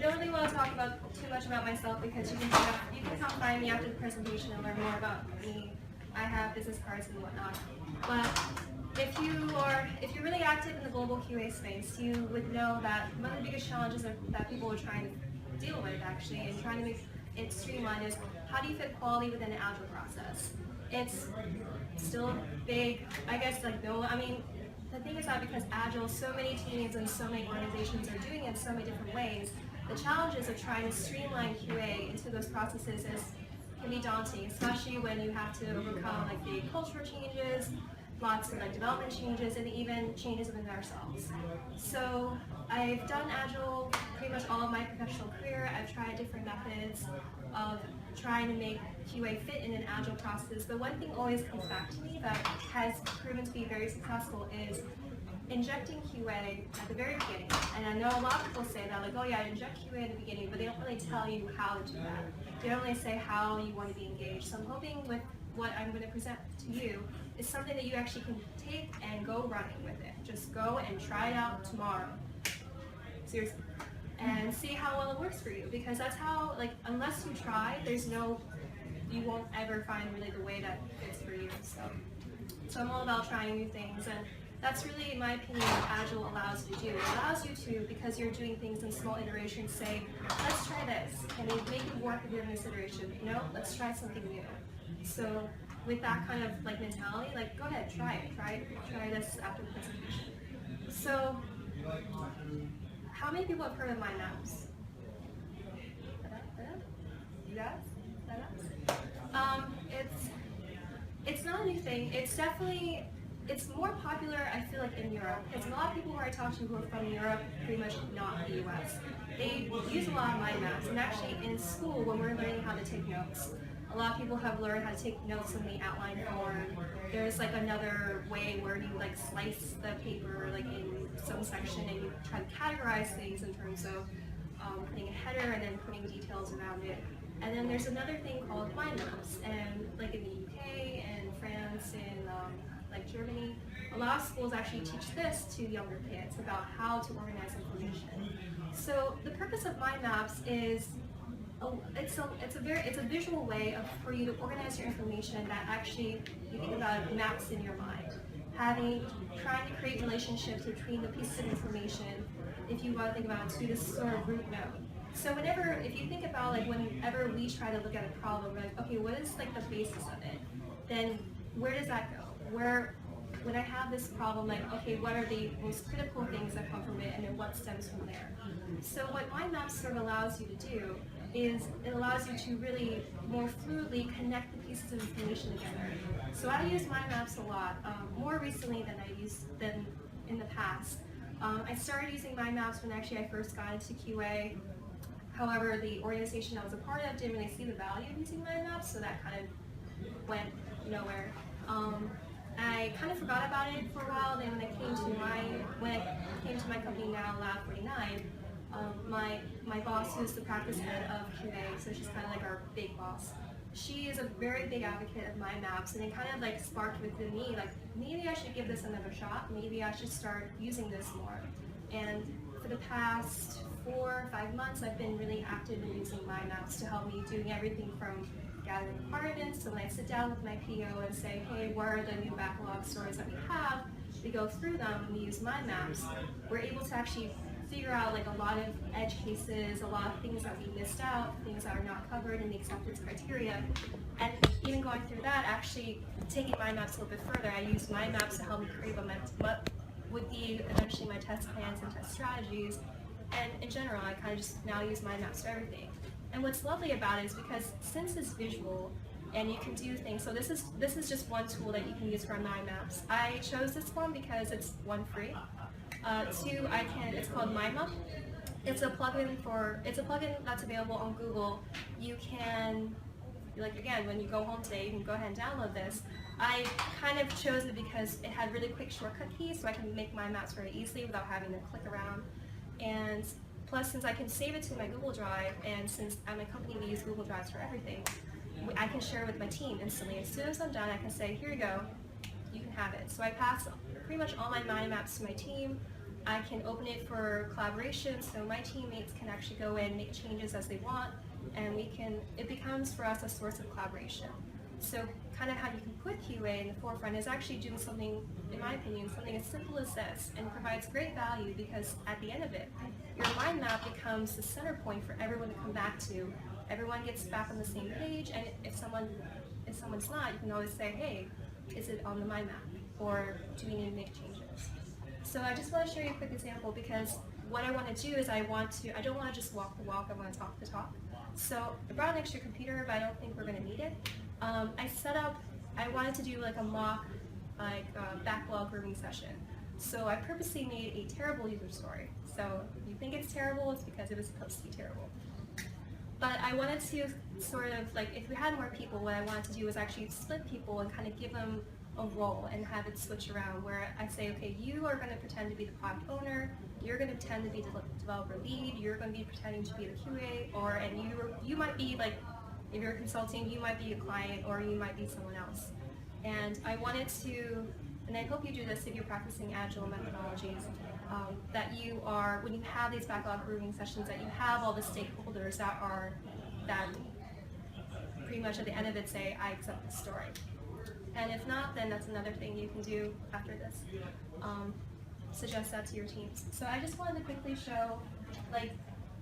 don't really want to talk about too much about myself because you can come find me after the presentation and learn more about me. I have business cards and whatnot. But if you're really active in the global QA space, you would know that one of the biggest challenges that people are trying to deal with actually and trying to make it streamlined is how do you fit quality within an agile process? It's still big, I guess, like no, I mean, the thing is that because Agile, so many teams and so many organizations are doing it in so many different ways, the challenges of trying to streamline QA into those processes can be daunting, especially when you have to overcome like big cultural changes, lots of like development changes, and even changes within ourselves. So I've done Agile pretty much all of my professional career. I've tried different methods of trying to make QA fit in an Agile process. But one thing always comes back to me that has proven to be very successful is injecting QA at the very beginning. And I know a lot of people say that, like, oh yeah, inject QA at the beginning, but they don't really tell you how to do that. They don't really say how you want to be engaged. So I'm hoping with what I'm going to present to you is something that you actually can take and go running with it. Just go and try it out tomorrow. Seriously. And see how well it works for you, because that's how, like, unless you try, you won't ever find really the way that fits for you. So I'm all about trying new things, and that's really, in my opinion, what Agile allows you to do. It allows you to, because you're doing things in small iterations, say, let's try this. Can we make it work within this iteration? No, let's try something new. So with that kind of like mentality, like go ahead, try it. Try this after the presentation. So how many people have heard of mind maps? You guys? It's not a new thing. It's more popular, I feel like, in Europe. Because a lot of people who I talk to who are from Europe, pretty much not the US, they use a lot of mind maps. And actually in school, when we're learning how to take notes, a lot of people have learned how to take notes in the outline form. There's like another way where you like slice the paper like in some section and you try to categorize things in terms of putting a header and then putting details around it. And then there's another thing called mind maps, and like in the UK and France and like Germany, a lot of schools actually teach this to younger kids about how to organize information. So the purpose of mind maps is it's a visual way for you to organize your information that actually you think about maps in your mind. Trying to create relationships between the pieces of information, if you want to think about it, to this sort of root node. So if you think about like whenever we try to look at a problem, we're like, okay, what is like the basis of it? Then where does that go? When I have this problem, like, okay, what are the most critical things that come from it, and then what stems from there? So what mind maps sort of allows you to do is it allows you to really more fluidly connect the pieces of information together. So I use mind maps a lot, more recently than in the past. I started using mind maps when actually I first got into QA. However, the organization I was a part of didn't really see the value of using mind maps, so that kind of went nowhere. I kind of forgot about it for a while. Then when I came to my company now, Lab 49, my boss, who's the practice head of QA, so she's kind of like our big boss. She is a very big advocate of mind maps, and it kind of like sparked within me, like maybe I should give this another shot. Maybe I should start using this more. And for the past 4 or 5 months, I've been really active in using mind maps to help me doing everything from gathering requirements. So when I sit down with my PO and say, hey, what are the new backlog stories that we have? We go through them and we use mind maps. We're able to actually figure out like a lot of edge cases, a lot of things that we missed out, things that are not covered in the acceptance criteria. And even going through that, actually taking mind maps a little bit further, I use mind maps to help me create what would be eventually my test plans and test strategies. And in general, I kind of just now use mind maps for everything. And what's lovely about it is because since it's visual and you can do things, so this is just one tool that you can use for mind maps. I chose this one because it's one, free. Two, it's called MindMap. It's a plugin that's available on Google. You can, like again, when you go home today, you can go ahead and download this. I kind of chose it because it had really quick shortcut keys, so I can make mind maps very easily without having to click around. And plus, since I can save it to my Google Drive, and since at my company we use Google Drives for everything, I can share it with my team instantly. As soon as I'm done, I can say, here you go, you can have it. So I pass pretty much all my mind maps to my team. I can open it for collaboration, so my teammates can actually go in, make changes as they want, and it becomes for us a source of collaboration. So kind of how you can put QA in the forefront is actually doing something, in my opinion, something as simple as this, and provides great value because at the end of it, your mind map becomes the center point for everyone to come back to. Everyone gets back on the same page, and if someone's not, you can always say, hey, is it on the mind map? Or do we need to make changes? So I just want to show you a quick example because what I want to do is I don't want to just walk the walk, I want to talk the talk. So I brought an extra computer, but I don't think we're going to need it. I wanted to do like a mock backlog grooming session. So I purposely made a terrible user story. So if you think it's terrible, it's because it was supposed to be terrible. But I wanted to sort of, like, if we had more people, what I wanted to do was actually split people and kind of give them a role and have it switch around where I say, okay, you are going to pretend to be the product owner, you're going to pretend to be the developer lead, you're going to be pretending to be the QA, and you might be like, if you're consulting, you might be a client or you might be someone else. And I wanted to, and I hope you do this if you're practicing agile methodologies, that you are, when you have these backlog grooming sessions, that you have all the stakeholders that pretty much at the end of it say, I accept this story. And if not, then that's another thing you can do after this. Suggest that to your teams. So I just wanted to quickly show like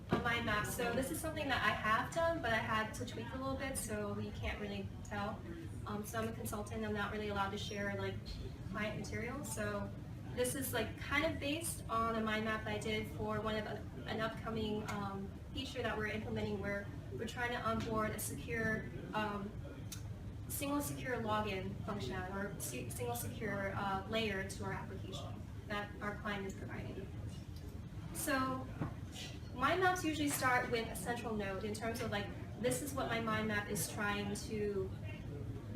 a mind map. So this is something that I have done, but I had to tweak a little bit, so you can't really tell. So I'm a consultant, I'm not really allowed to share like client material. So this is like kind of based on a mind map that I did for an upcoming feature that we're implementing where we're trying to onboard a secure single secure login functionality or single secure layer to our application that our client is providing. So mind maps usually start with a central node in terms of like, this is what my mind map is trying to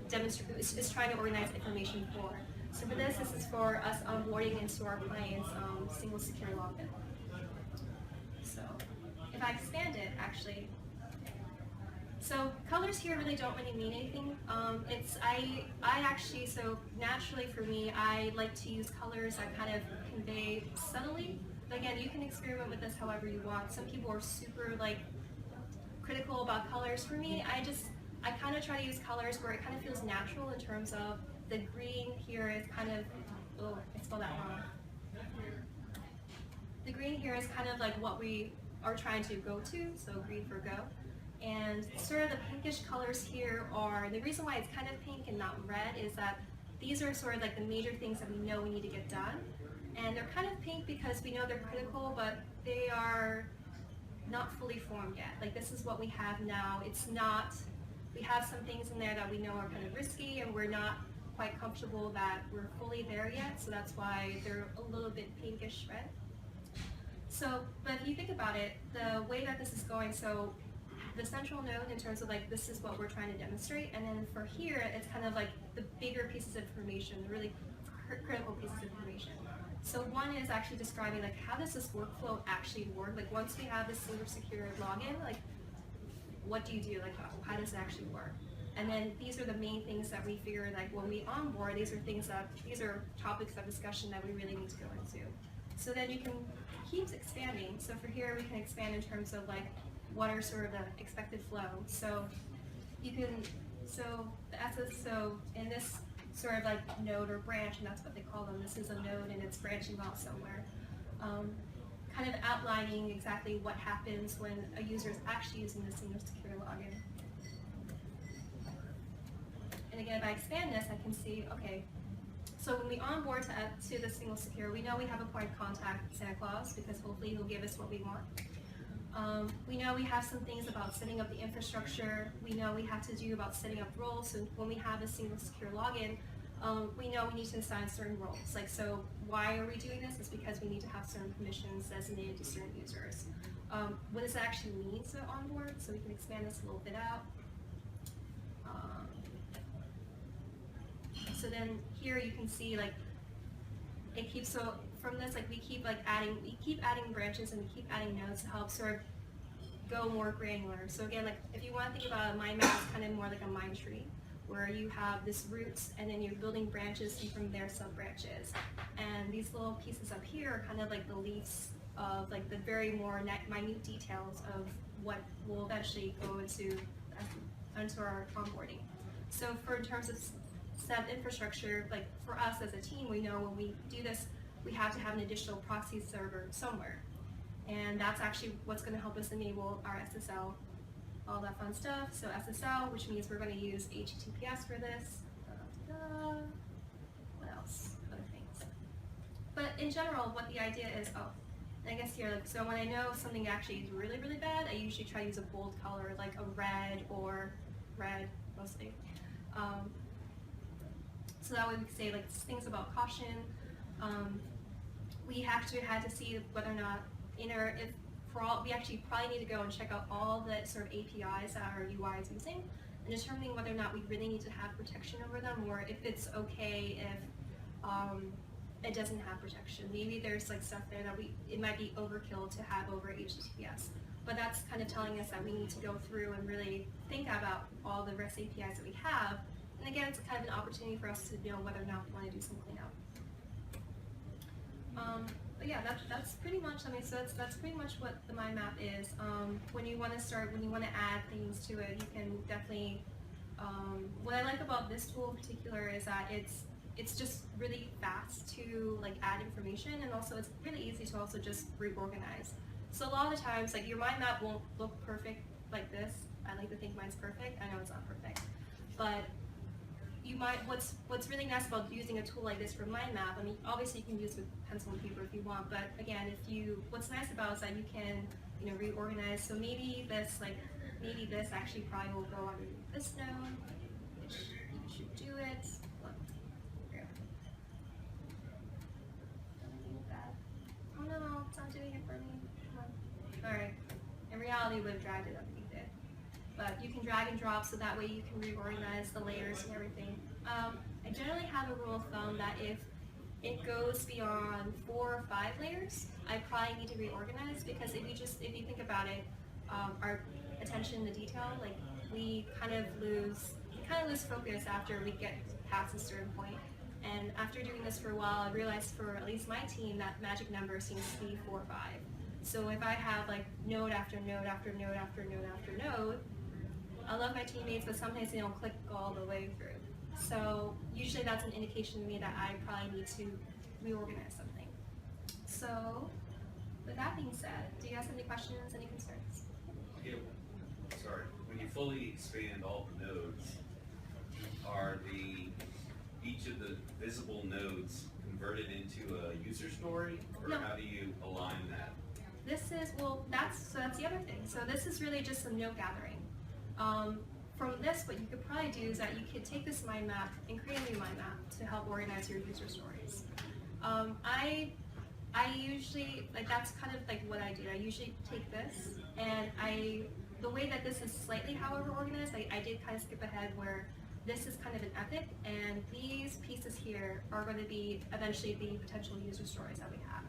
demonstrate, is trying to organize information for. So for this is for us onboarding into our client's single secure login. So if I expand it, actually, so colors here really don't really mean anything. I actually, so naturally for me, I like to use colors that kind of convey subtly. But again, you can experiment with this however you want. Some people are super like critical about colors. For me, I kind of try to use colors where it kind of feels natural in terms of the green here is kind of, oh, I spelled that wrong. The green here is kind of like what we are trying to go to, so green for go. And sort of the pinkish colors here are, the reason why it's kind of pink and not red is that these are sort of like the major things that we know we need to get done. And they're kind of pink because we know they're critical, but they are not fully formed yet. Like this is what we have now. It's not, we have some things in there that we know are kind of risky and we're not quite comfortable that we're fully there yet. So that's why they're a little bit pinkish red. So, but if you think about it, the way that this is going, so the central node in terms of like, this is what we're trying to demonstrate. And then for here, it's kind of like the bigger pieces of information, the really critical pieces of information. So one is actually describing like, how does this workflow actually work? Like once we have this single secure login, like what do you do? Like how does it actually work? And then these are the main things that we figure like when we onboard, these are topics of discussion that we really need to go into. So then you can keep expanding. So for here, we can expand in terms of like, what are sort of the expected flow. So you can, so the essence, so in this sort of like node or branch, and that's what they call them, this is a node and it's branching off somewhere. Kind of outlining exactly what happens when a user is actually using the single secure login. And again, if I expand this, I can see, okay, so when we onboard to the single secure, we know we have a point of contact, Santa Claus, because hopefully he'll give us what we want. We know we have some things about setting up the infrastructure. We know we have to do about setting up roles. So when we have a single secure login, we know we need to assign certain roles. Like, so why are we doing this? It's because we need to have certain permissions designated to certain users. What does that actually mean to onboard? So we can expand this a little bit out. So then here you can see like it keeps, so from this like we keep adding branches and we keep adding nodes to help sort of go more granular. So again, like if you want to think about a mind map, it's kind of more like a mind tree where you have this roots and then you're building branches and from there sub-branches. And these little pieces up here are kind of like the leaves of like the very more minute details of what will eventually go into our onboarding. So in terms of set infrastructure, like for us as a team, we know when we do this, we have to have an additional proxy server somewhere. And that's actually what's going to help us enable our SSL, all that fun stuff. So SSL, which means we're going to use HTTPS for this. What else? Other things. But in general, what the idea is, I guess here, like, so when I know something actually is really, really bad, I usually try to use a bold color, like a red or red, mostly. So that way we can say like things about caution. We actually had to see whether or not, we actually probably need to go and check out all the sort of APIs that our UI is using and determining whether or not we really need to have protection over them, or if it's okay if it doesn't have protection. Maybe there's like stuff there that it might be overkill to have over HTTPS. But that's kind of telling us that we need to go through and really think about all the REST APIs that we have. And again, it's kind of an opportunity for us to know whether or not we want to do some cleanup. But yeah, that's pretty much, so that's pretty much what the mind map is. When you want to add things to it, you can definitely, what I like about this tool in particular is that it's just really fast to like add information, and also it's really easy to also just reorganize. So a lot of the times, like your mind map won't look perfect like this. I like to think mine's perfect. I know it's not perfect, but what's really nice about using a tool like this for mind map, obviously you can use with pencil and paper if you want, but again, what's nice about it is that you can, reorganize. So maybe this actually probably will go underneath this node, which you should do it. Oh no, it's not doing it for me. Alright. In reality, we would have dragged it underneath it. But you can drag and drop so that way you can reorganize the layers and everything. I generally have a rule of thumb that if it goes beyond 4 or 5 layers, I probably need to reorganize, because if you think about it, our attention to detail, like we kind of lose focus after we get past a certain point. And after doing this for a while, I realized for at least my team that magic number seems to be 4 or 5. So if I have like node after node after node after node after node, I love my teammates, but sometimes they don't click all the way through. So usually that's an indication to me that I probably need to reorganize something. So with that being said, do you guys have any questions, any concerns? Yeah, sorry. When you fully expand all the nodes, are each of the visible nodes converted into a user story, or No. how do you align that? This is, that's the other thing. So this is really just some node gathering. From this, what you could probably do is that you could take this mind map and create a new mind map to help organize your user stories. I usually, like that's kind of like what I do. I usually take this, and the way that this is slightly, however, organized, I did kind of skip ahead where this is kind of an epic, and these pieces here are going to be eventually the potential user stories that we have.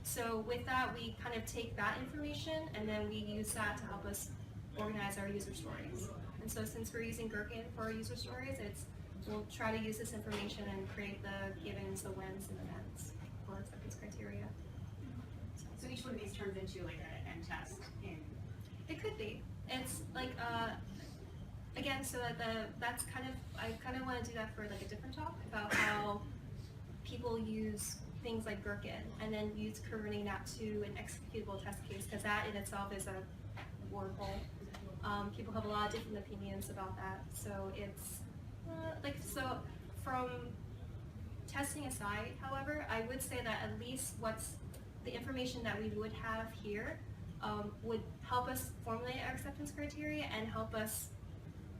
So with that, we kind of take that information, and then we use that to help us organize our user stories. And so since we're using Gherkin for our user stories, we'll try to use this information and create the givens, the whens, and the nets for acceptance criteria. So each one of these turns into like an end test in. It could be. It's like again, so that's I kind of want to do that for like a different talk about how people use things like Gherkin and then use converting that to an executable test case, because that in itself is a wormhole. People have a lot of different opinions about that, so it's so from testing aside, however, I would say that at least what's the information that we would have here would help us formulate our acceptance criteria and help us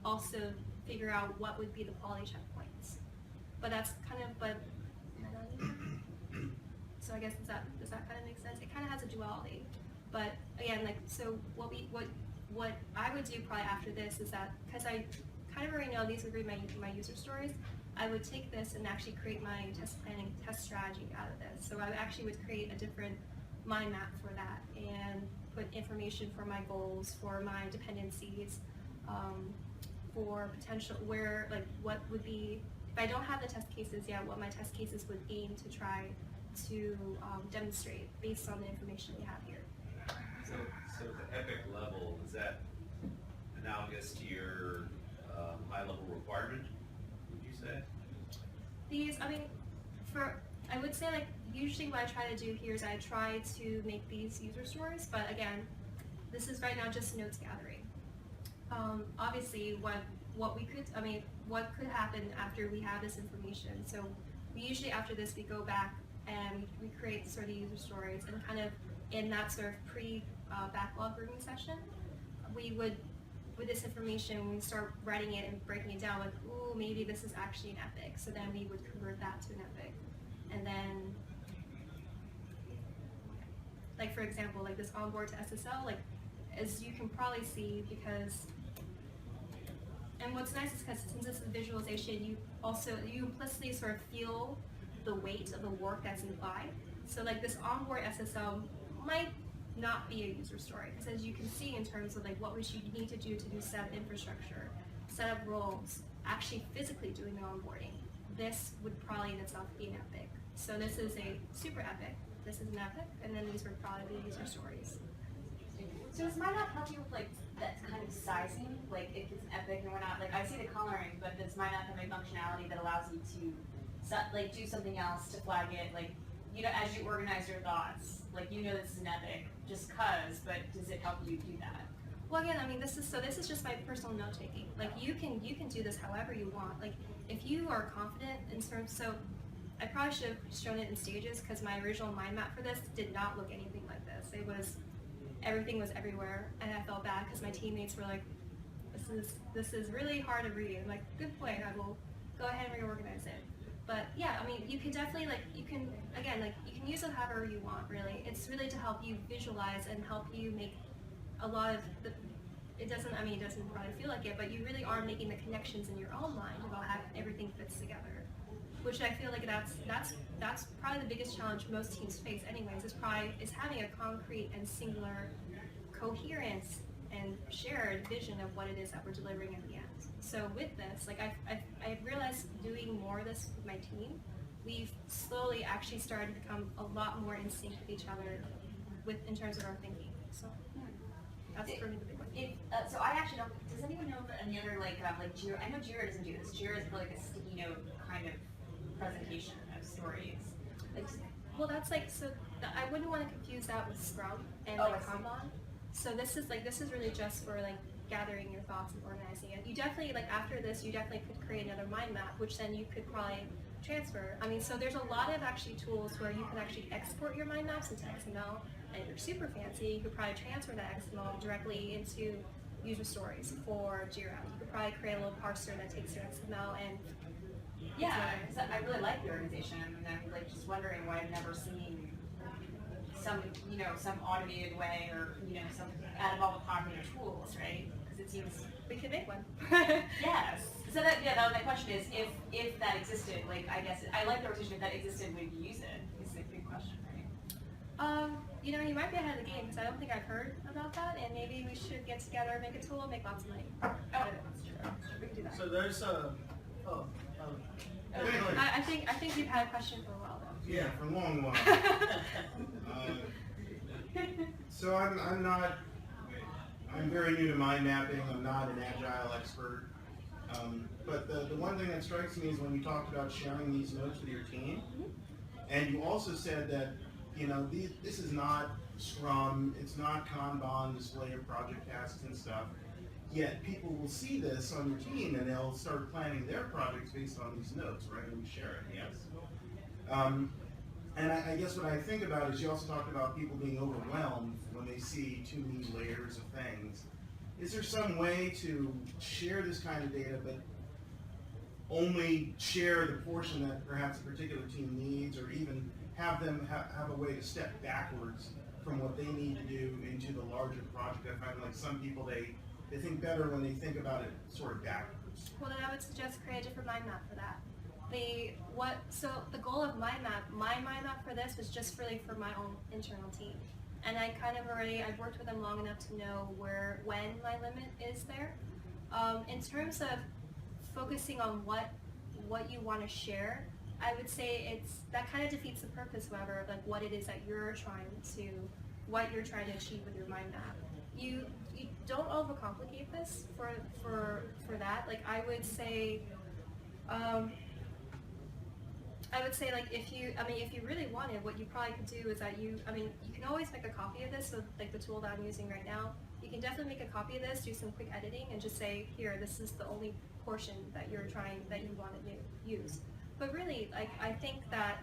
also figure out what would be the quality checkpoints. But that's kind of, so I guess does that kind of make sense? It kind of has a duality, but again, like so what I would do probably after this is that, because I kind of already know these would be my user stories, I would take this and actually create my test planning, test strategy out of this. So I actually would create a different mind map for that and put information for my goals, for my dependencies, for potential, where, like, what would be, if I don't have the test cases yet, what my test cases would aim to try to demonstrate based on the information we have here. So at the epic level, is that analogous to your high-level requirement, would you say? These, I mean, I would say, like, usually what I try to do here is I try to make these user stories, but again, this is right now just notes gathering. Obviously, what could happen after we have this information. So we usually, after this, we go back and we create sort of user stories, and kind of in that sort of backlog grooming session, we would, with this information, when we start writing it and breaking it down, like, ooh, maybe this is actually an epic. So then we would convert that to an epic. And then, like, for example, like this onboard to SSL, like, as you can probably see, because, and what's nice is because since it's a visualization, you implicitly sort of feel the weight of the work that's implied. So like this onboard SSL might not be a user story, because as you can see in terms of like what would you need to do set up infrastructure, set up roles, actually physically doing the onboarding, this would probably in itself be an epic. So this is a super epic, this is an epic, and then these would probably be user stories. So does MindMap help you with like that kind of sizing? Like if it's an epic and we're not, like I see the coloring, but does MindMap have a functionality that allows you to like do something else to flag it? Like, you know, as you organize your thoughts, like you know this is an epic just cause, but does it help you do that? Well, again, I mean, this is just my personal note taking. Like you can do this however you want. Like if you are confident in terms, so I probably should have shown it in stages, because my original mind map for this did not look anything like this. It was, everything was everywhere, and I felt bad because my teammates were like, this is really hard to read. I'm like, good point, I will go ahead and reorganize it. But yeah, I mean, you can definitely, like, you can use it however you want, really. It's really to help you visualize and help you make a lot of the, it doesn't probably feel like it, but you really are making the connections in your own mind about how everything fits together. Which I feel like that's probably the biggest challenge most teams face anyways, is having a concrete and singular coherence and shared vision of what it is that we're delivering in the end. So with this, like I've realized doing more of this with my team, we've slowly actually started to become a lot more in sync with each other in terms of our thinking. So that's for me the big one. So I actually don't, does anyone know of any other like Jira? I know Jira doesn't do this. Jira is like a sticky note kind of presentation of stories. Well, that's like, so I wouldn't want to confuse that with Scrum and like Kanban. So this is really just for like gathering your thoughts and organizing it. You definitely, like after this, you definitely could create another mind map, which then you could probably transfer. I mean, so there's a lot of actually tools where you can actually export your mind maps into XML, and if you're super fancy, you could probably transfer that XML directly into user stories for Jira. You could probably create a little parser that takes your XML and yeah, because I really like the organization, and I'm like just wondering why I've never seen some automated way, or some out of all the popular tools, right? Because it seems we could make one. Yes. So that was my question is if that existed, like I guess I like the organization. If that existed, would you use it? Is a big question, right? You might be ahead of the game, because I don't think I've heard about that, and maybe we should get together, make a tool, and make lots of money. Oh, that's true. We can do that. So there's I think you've had a question for a while though. Yeah, for a long while. So I'm very new to mind mapping. I'm not an agile expert. But the one thing that strikes me is when you talked about sharing these notes with your team, and you also said that, this is not Scrum, it's not Kanban, display of project tasks and stuff. Yet people will see this on your team and they'll start planning their projects based on these notes, right? And we share it, yes. And I guess what I think about is you also talked about people being overwhelmed when they see too many layers of things. Is there some way to share this kind of data, but only share the portion that perhaps a particular team needs, or even have them have a way to step backwards from what they need to do into the larger project? I find like some people, they think better when they think about it sort of backwards. Well, then I would suggest create a different mind map for that. So the goal of my mind map for this was just really for my own internal team. And I've worked with them long enough to know when my limit is there. In terms of focusing on what you want to share, I would say that kind of defeats the purpose, however, of like what it is that what you're trying to achieve with your mind map. You don't overcomplicate this for that. Like I would say like if you really wanted, what you probably could do is that you can always make a copy of this. So like the tool that I'm using right now, you can definitely make a copy of this, do some quick editing, and just say, here, this is the only portion that you want to use. But really, like I think that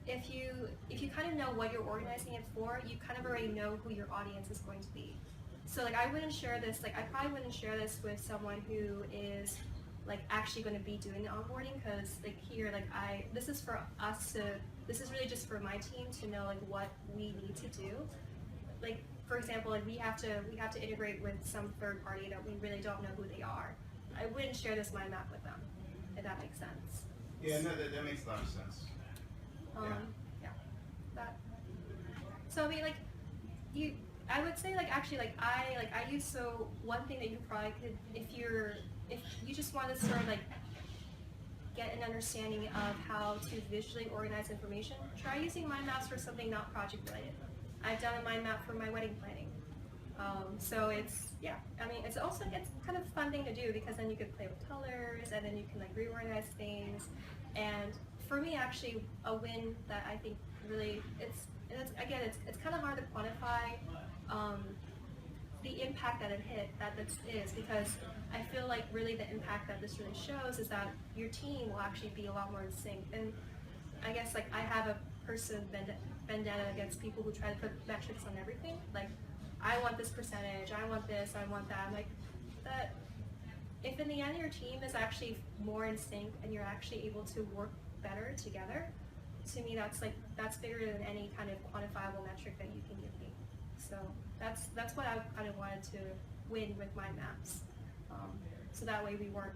if you kind of know what you're organizing it for, you kind of already know who your audience is going to be. So like I probably wouldn't share this with someone who is like actually going to be doing the onboarding, because like here, like this is really just for my team to know like what we need to do. Like for example, like we have to integrate with some third party that we really don't know who they are. I wouldn't share this mind map with them, if that makes sense. Yeah, no, that makes a lot of sense. Yeah. That. So I mean, like I would say like actually like I use, so one thing that you probably could, if you just want to sort of like get an understanding of how to visually organize information, try using mind maps for something not project related. I've done a mind map for my wedding planning. So it's kind of fun thing to do, because then you could play with colors and then you can like reorganize things. And for me, actually, a win that I think really it's kind of hard to quantify the impact that this is, because I feel like really the impact that this really shows is that your team will actually be a lot more in sync. And I guess like I have a person vendetta against people who try to put metrics on everything. Like, I want this percentage, I want this, I want that. I'm like, that if in the end your team is actually more in sync and you're actually able to work better together, to me that's bigger than any kind of quantifiable metric that you can give me. So that's what I kind of wanted to win with mind maps. So that way we weren't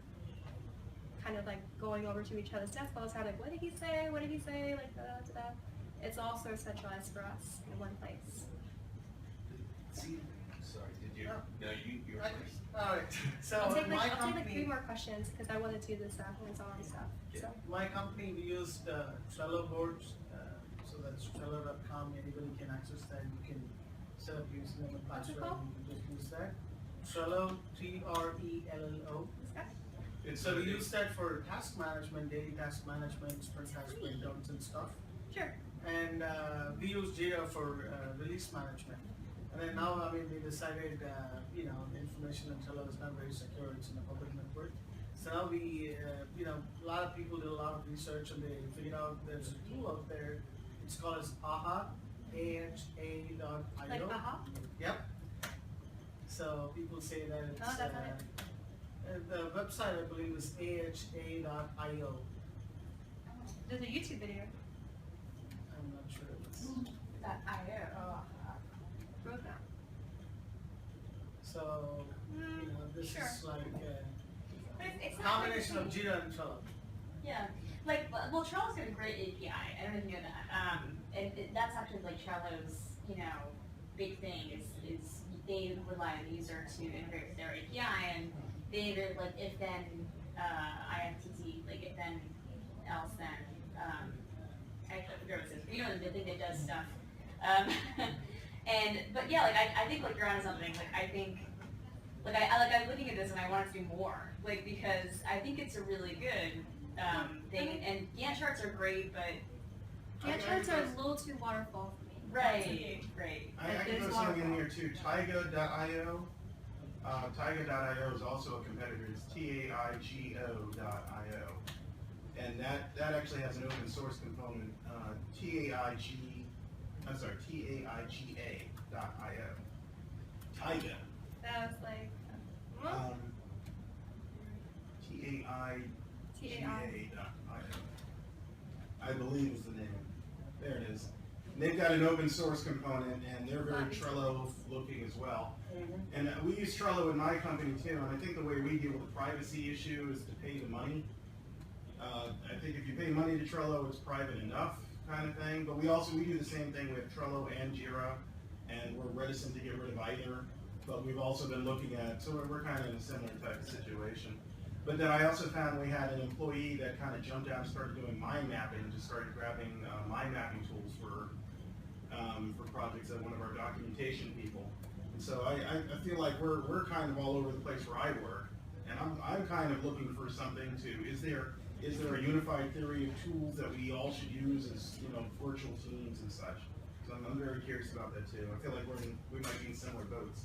kind of like going over to each other's desk all the time, like, what did he say, like da. It's all sort of centralized for us in one place. Sorry, did you? Oh. No, you're first. All right. So I'll take my like company, 3 more questions, because I want to do this hands-on stuff. So my company, we used Trello boards. So that's Trello.com. Anybody can access that. You can set up using the What's it password. called? You can just use that. Trello, Trello. this guy? So we use that for task management, daily task management, sprint task breakdowns and stuff. Sure. And we use Jira for release management. And then now, I mean, we decided, the information in Trello is not very secure. It's in a public network. So now we, a lot of people did a lot of research and they figured out there's a tool out there. It's called as AHA, AHA.io. Like aha? Yep. So people say that it's, Oh, that's not it. the website I believe is AHA.io. There's a YouTube video. I'm not sure if it's. Roadmap. So, this sure. is like But it's a not combination of like Jira and Trello. Yeah, like, well, Trello's got a great API. I don't know if you know that. That's actually like Trello's, big thing is they rely on the user to integrate with their API, and they either like if then IFTT, like if then else then I forget what it says. The thing that does stuff. But yeah, like I think like you're on something. Like I think. I'm looking at this and I want to do more, like, because I think it's a really good thing, and Gantt charts are great, but Gantt charts are a little too waterfall for me. right. I can put something in here too. Taigo.io. Taigo.io is also a competitor. It's Taigo.io, and that actually has an open source component. Taiga.io. Taiga. That was like Taiga.io. I believe is the name. There it is. And they've got an open source component, and they're very Trello looking as well. And we use Trello in my company too, and I think the way we deal with the privacy issue is to pay the money. I think if you pay money to Trello, it's private enough kind of thing, but we do the same thing with Trello and Jira, and we're reticent to get rid of either. but we've also been looking at, so we're kind of in a similar type of situation. But then I also found we had an employee that kind of jumped out and started doing mind mapping, and just started grabbing mind mapping tools for projects at one of our documentation people. And so I feel like we're kind of all over the place where I work, and I'm kind of looking for something to, is there a unified theory of tools that we all should use as, you know, virtual teams and such? So I'm very curious about that too. I feel like we might be in similar boats.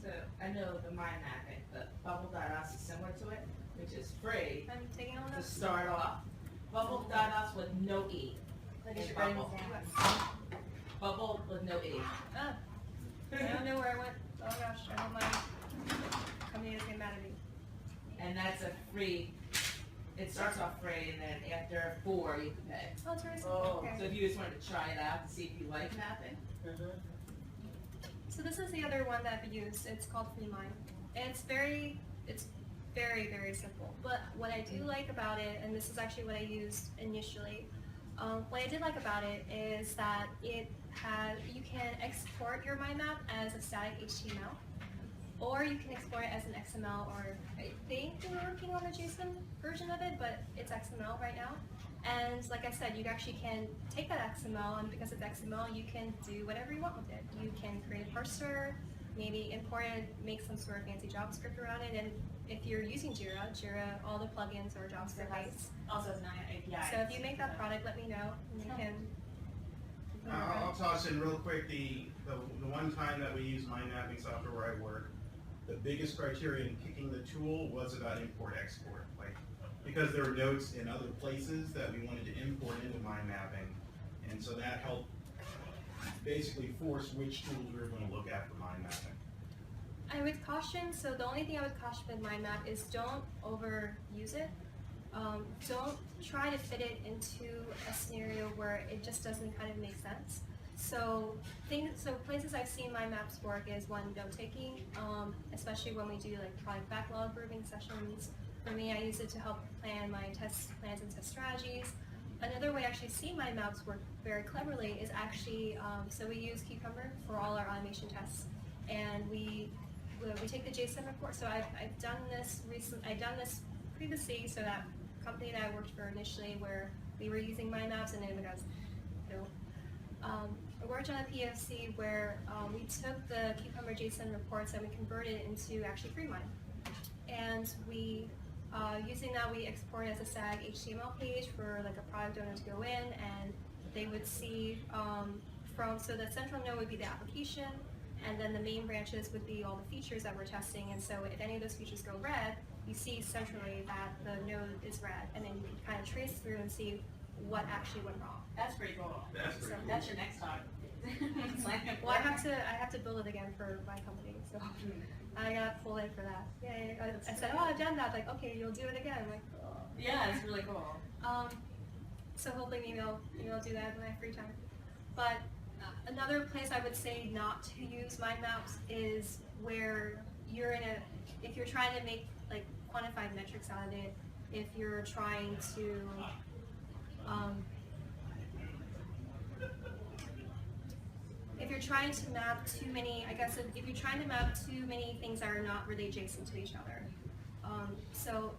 So I know the mind mapping, but Bubble.us is similar to it, which is free I'm taking all to notes. start off. Bubble.us with no E. Like in it's your Bubble. Bubble with no E. Oh, I don't know where I went. Oh gosh, I hope my company doesn't get mad at me. And that's a free, it starts off free and then after 4 you can pay. Oh, it's very simple. Oh. So Okay. if you just wanted to try it out to see if you like mapping, So this is the other one that I've used. It's called FreeMind. And it's very, very simple. But what I do like about it, and this is actually what I used initially, what I did like about it is that it has, you can export your mind map as a static HTML, or you can export it as an XML, or I think we're working on a JSON version of it, but it's XML right now. And like I said, you actually can take that XML, and because it's XML, you can do whatever you want with it. You can create a parser, maybe import it, make some sort of fancy JavaScript around it, and if you're using Jira, all the plugins are JavaScript based. Also has an API. So if you make that product, let me know, and we can I'll toss in real quick the one time that we used mind mapping software where I work. The biggest criteria in picking the tool was about import-export. Like, because there were notes in other places that we wanted to import into mind mapping, and so that helped basically force which tools we were going to look at for mind mapping. I would caution, so the only thing I would caution with mind map is don't overuse it. Don't try to fit it into a scenario where it just doesn't kind of make sense. So places I've seen mind maps work is one, note taking, especially when we do like product backlog grouping sessions. For me, I use it to help plan my test plans and test strategies. Another way I actually see mind maps work very cleverly is actually, so we use Cucumber for all our automation tests, and we take the JSON report. So I've done this previously. So that company that I worked for initially, where we were using mind maps, and then it goes, no. I worked on a POC where we took the Cucumber JSON reports and we converted it into actually FreeMind, and we using that we export it as a static HTML page for like a product owner to go in, and they would see so the central node would be the application, and then the main branches would be all the features that we're testing. And so if any of those features go red, you see centrally that the node is red, and then you can kind of trace through and see what actually went wrong. That's pretty cool. That's pretty cool. That's your next talk. It's like, Well, I have to build it again for my company, so I got pulled in for that. Yeah, I said, oh, I've done that. Like, okay, you'll do it again. I'm like, oh. yeah, it's really cool. So hopefully maybe I'll do that in my free time. But another place I would say not to use mind maps is where you're if you're trying to make like quantified metrics out of it, if you're trying to map too many, I guess if you're trying to map too many things that are not really adjacent to each other. So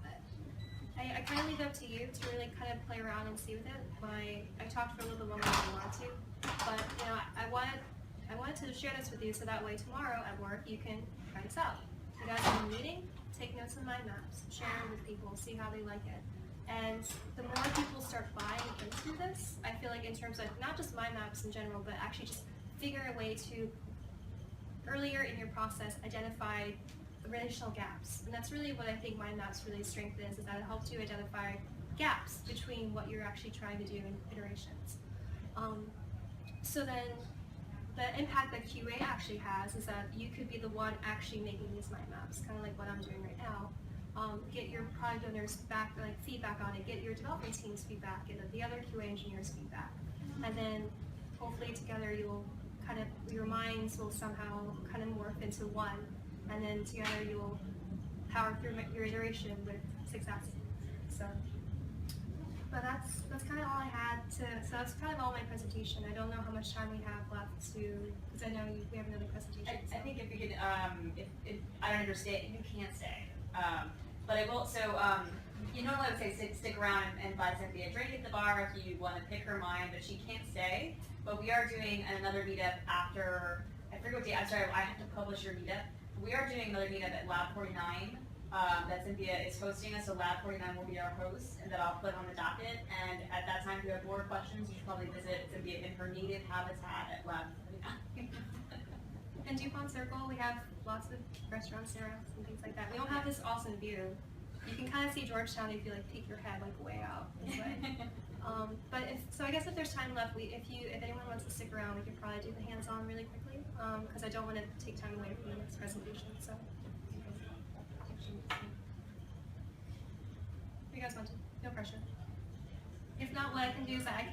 I kind of leave it up to you to really kind of play around and see with it. I talked for a little bit longer than I wanted to, but you know, I wanted to share this with you so that way tomorrow at work you can try this out. You guys have a meeting, take notes on mind maps, share it with people, see how they like it. And the more people start buying into this, I feel like in terms of not just mind maps in general, but actually just figure a way to, earlier in your process, identify the relational gaps. And that's really what I think mind maps really strength is that it helps you identify gaps between what you're actually trying to do in iterations. So then the impact that QA actually has is that you could be the one actually making these mind maps, kind of like what I'm doing right now. Get your product owners feedback on it, get your development team's feedback, get the other QA engineers' feedback, and then hopefully together your minds will somehow kind of morph into one, and then together you will power through your iteration with success. So, but that's kind of kind of all I had to, so that's kind of all my presentation. I don't know how much time we have left to, because I know we have another presentation. I think if we could, if I don't understand, you can't stay. But I will, so, you know, I would say stick around and buy Cynthia a drink at the bar if you want to pick her mind, but she can't stay. But we are doing another meetup after, I forget what day, I'm sorry, I have to publish your meetup. We are doing another meetup at Lab 49, that Cynthia is hosting us, so Lab 49 will be our host, and that I'll put on the docket. And at that time, if you have more questions, you should probably visit Cynthia in her native habitat at Lab 49. And DuPont Circle, we have lots of restaurants near us and things like that. We don't have this awesome view. You can kind of see Georgetown if you like peek your head like way out this way. But so I guess if there's time left, if anyone wants to stick around, we could probably do the hands-on really quickly, because I don't want to take time away from the next presentation. So, if you guys want to, no pressure. If not, what I can do is I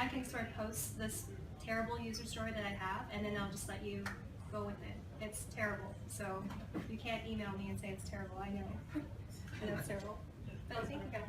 can sort of post this terrible user story that I have, and then I'll just let you go with it. It's terrible, so you can't email me and say it's terrible. I know, I know it's terrible. But thank you guys.